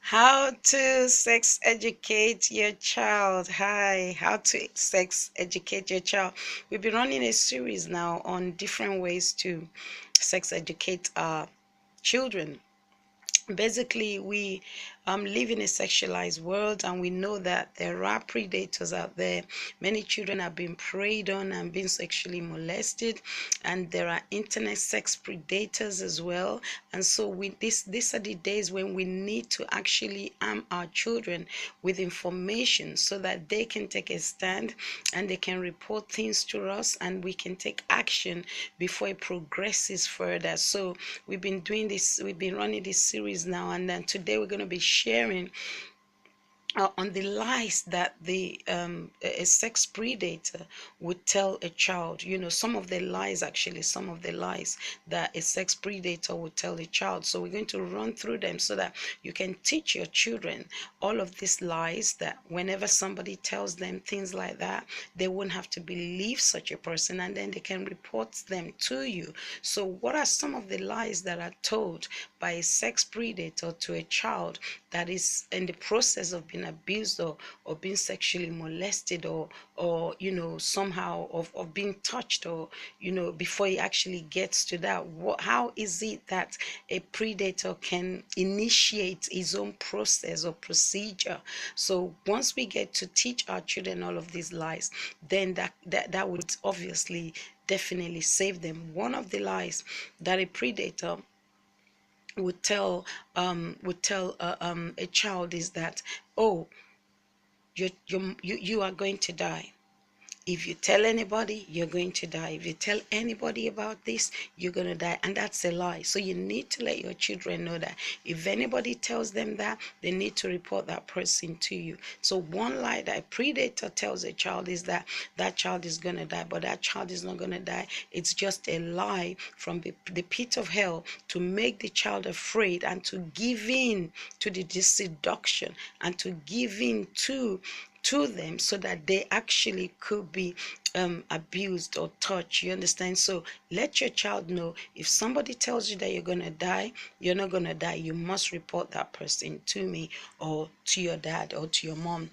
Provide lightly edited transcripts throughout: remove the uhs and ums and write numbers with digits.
How to sex educate your child. Hi, how to sex educate your child. We've been running a series now on different ways to sex educate our children. Basically, we live in a sexualized world, and we know that there are predators out there. Many children are being preyed on and being sexually molested, and there are internet sex predators as well. And so these are the days when we need to actually arm our children with information so that they can take a stand and they can report things to us, and we can take action before it progresses further. So we've been running this series now, and then today we're going to be sharing on the lies that a sex predator would tell a child. Some of the lies, actually, some of the lies that a sex predator would tell a child. So we're going to run through them so that you can teach your children all of these lies, that whenever somebody tells them things like that, they won't have to believe such a person, and then they can report them to you. So what are some of the lies that are told by a sex predator to a child that is in the process of being abused, or being sexually molested, or somehow of being touched, or before he actually gets to that? How is it that a predator can initiate his own process or procedure? So once we get to teach our children all of these lies, then that would obviously definitely save them. One of the lies that a predator would tell a child is that, oh, you are going to die. If you tell anybody, you're going to die. If you tell anybody about this, you're going to die. And that's a lie. So you need to let your children know that if anybody tells them that, they need to report that person to you. So one lie that a predator tells a child is that that child is going to die, but that child is not going to die. It's just a lie from the pit of hell to make the child afraid and to give in to the seduction, and to give in to them, so that they actually could be abused or touched. You understand? So let your child know, if somebody tells you that you're going to die, you're not going to die. You must report that person to me, or to your dad, or to your mom.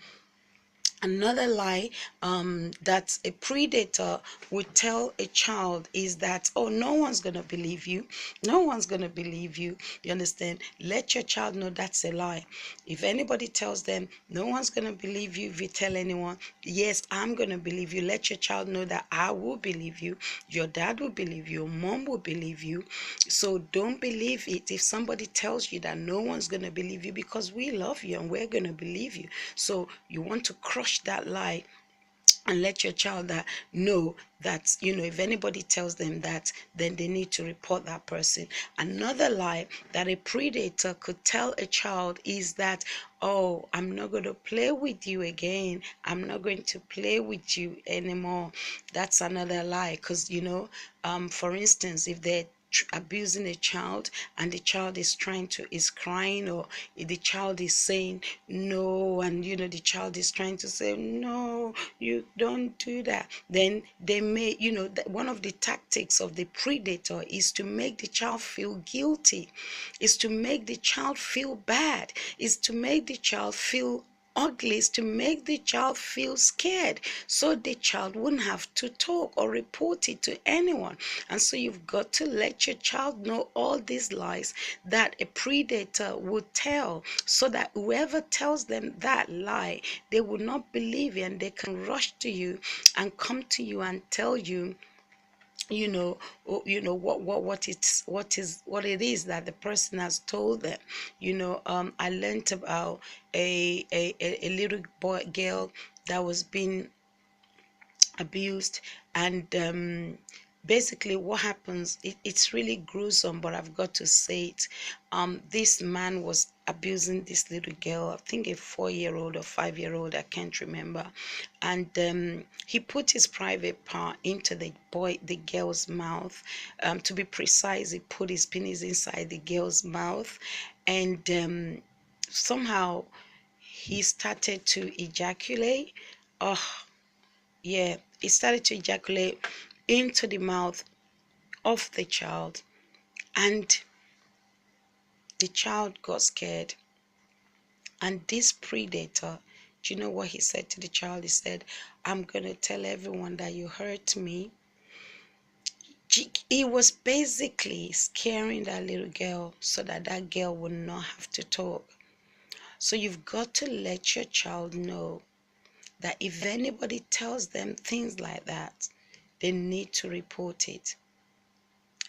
Another lie that a predator would tell a child is that, oh, no one's going to believe you. No one's going to believe you. You understand? Let your child know that's a lie. If anybody tells them, no one's going to believe you if you tell anyone, yes, I'm going to believe you. Let your child know that I will believe you. Your dad will believe you. Your mom will believe you. So don't believe it if somebody tells you that no one's going to believe you, because we love you and we're going to believe you. So you want to crush that lie and let your child know that, if anybody tells them that, then they need to report that person. Another lie that a predator could tell a child is that, oh, I'm not going to play with you again. I'm not going to play with you anymore. That's another lie, because for instance, if they're abusing a child, and the child is crying, or the child is saying no, and the child is trying to say, no, you don't do that, then they may, one of the tactics of the predator is to make the child feel guilty, is to make the child feel bad, is to make the child feel ugly, is to make the child feel scared, so the child wouldn't have to talk or report it to anyone. And so you've got to let your child know all these lies that a predator would tell, so that whoever tells them that lie, they will not believe it, and they can rush to you and come to you and tell you, what it is that the person has told them. I learned about a little girl that was being abused, and basically what happens, it's really gruesome, but I've got to say it. This man was abusing this little girl, I think a 4-year-old or 5-year-old, I can't remember. And he put his private part into the girl's mouth. To be precise, he put his penis inside the girl's mouth, and somehow he started to ejaculate. Oh, yeah, it started to ejaculate into the mouth of the child, and the child got scared. And this predator, do you know what he said to the child? He said, I'm going to tell everyone that you hurt me. He was basically scaring that little girl so that that girl would not have to talk. So you've got to let your child know that if anybody tells them things like that, they need to report it.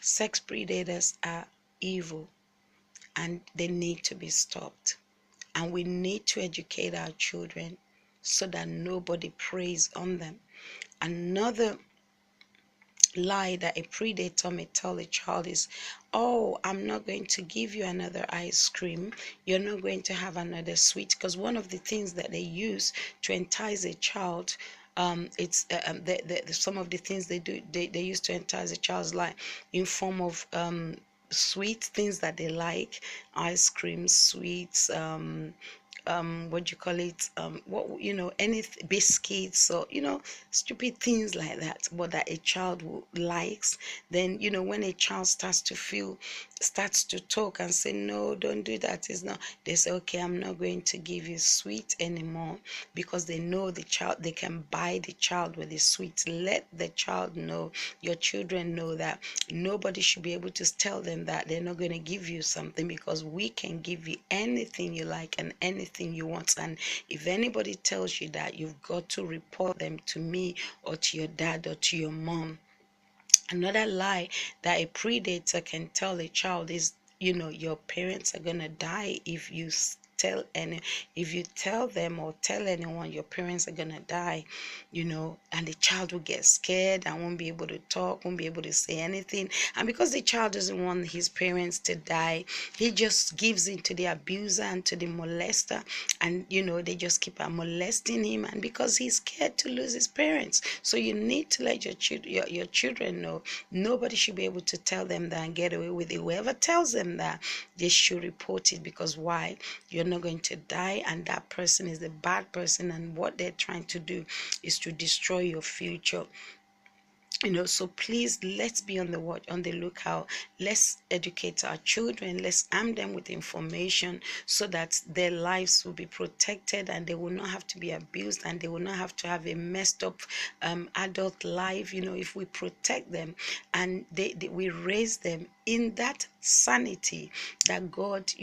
Sex predators are evil and they need to be stopped. And we need to educate our children so that nobody preys on them. Another lie that a predator may tell a child is, oh, I'm not going to give you another ice cream, you're not going to have another sweet. Because one of the things that they use to entice a child, it's some of the things they use to entice a child's life in form of sweet things that they like, ice cream, sweets, what do you call it, what, any biscuits, or stupid things like that, but that a child likes. Then when a child starts to talk and say, no, don't do that, it's not, they say, okay, I'm not going to give you sweet anymore, because they know the child, they can buy the child with the sweet. Let the child know, your children know, that nobody should be able to tell them that they're not going to give you something, because we can give you anything you like and anything you want. And if anybody tells you that, you've got to report them to me or to your dad or to your mom. Another lie that a predator can tell a child is, your parents are gonna die if you if you tell them or tell anyone your parents are gonna die, and the child will get scared and won't be able to talk, won't be able to say anything. And because the child doesn't want his parents to die, he just gives in to the abuser and to the molester, and they just keep molesting him, and because he's scared to lose his parents. So you need to let your children know nobody should be able to tell them that and get away with it. Whoever tells them that, they should report it, because why? You're not going to die, and that person is a bad person, and what they're trying to do is to destroy your future. So please, let's be on the watch, on the lookout. Let's educate our children, let's arm them with information so that their lives will be protected and they will not have to be abused, and they will not have to have a messed up adult life. If we protect them and we raise them in that sanity that God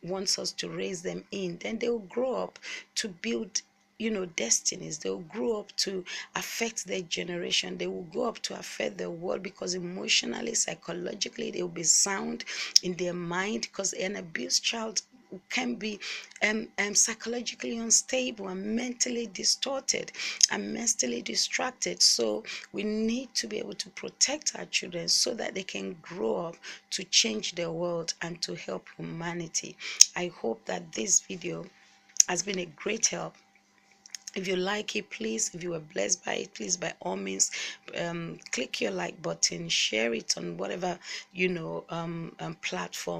wants us to raise them in, then they will grow up to build destinies. They will grow up to affect their generation. They will grow up to affect the world, because emotionally, psychologically, they will be sound in their mind, because an abused child can be psychologically unstable and mentally distorted and mentally distracted. So we need to be able to protect our children so that they can grow up to change the world and to help humanity. I hope that this video has been a great help. If you like it, please, if you were blessed by it, please, by all means, click your like button, share it on whatever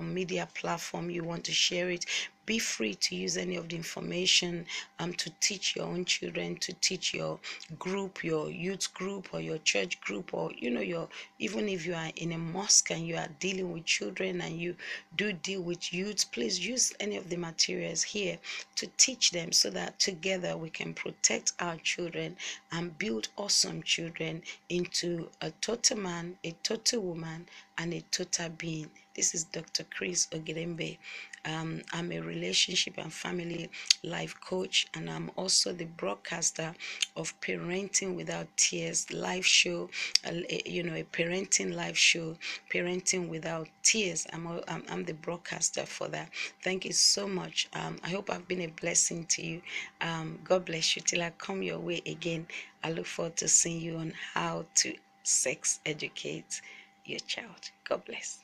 media platform you want to share it. Be free to use any of the information to teach your own children, to teach your group, your youth group, or your church group, or your, even if you are in a mosque and you are dealing with children and you do deal with youth, please use any of the materials here to teach them, so that together we can protect our children and build awesome children into a total man, a total woman, and a total being. This is Dr. Chris Ogedembe. I'm a relationship and family life coach, and I'm also the broadcaster of Parenting Without Tears live show, a parenting live show, Parenting Without Tears. I'm the broadcaster for that. Thank you so much. I hope I've been a blessing to you. God bless you. Till I come your way again, I look forward to seeing you on how to sex educate your child. God bless.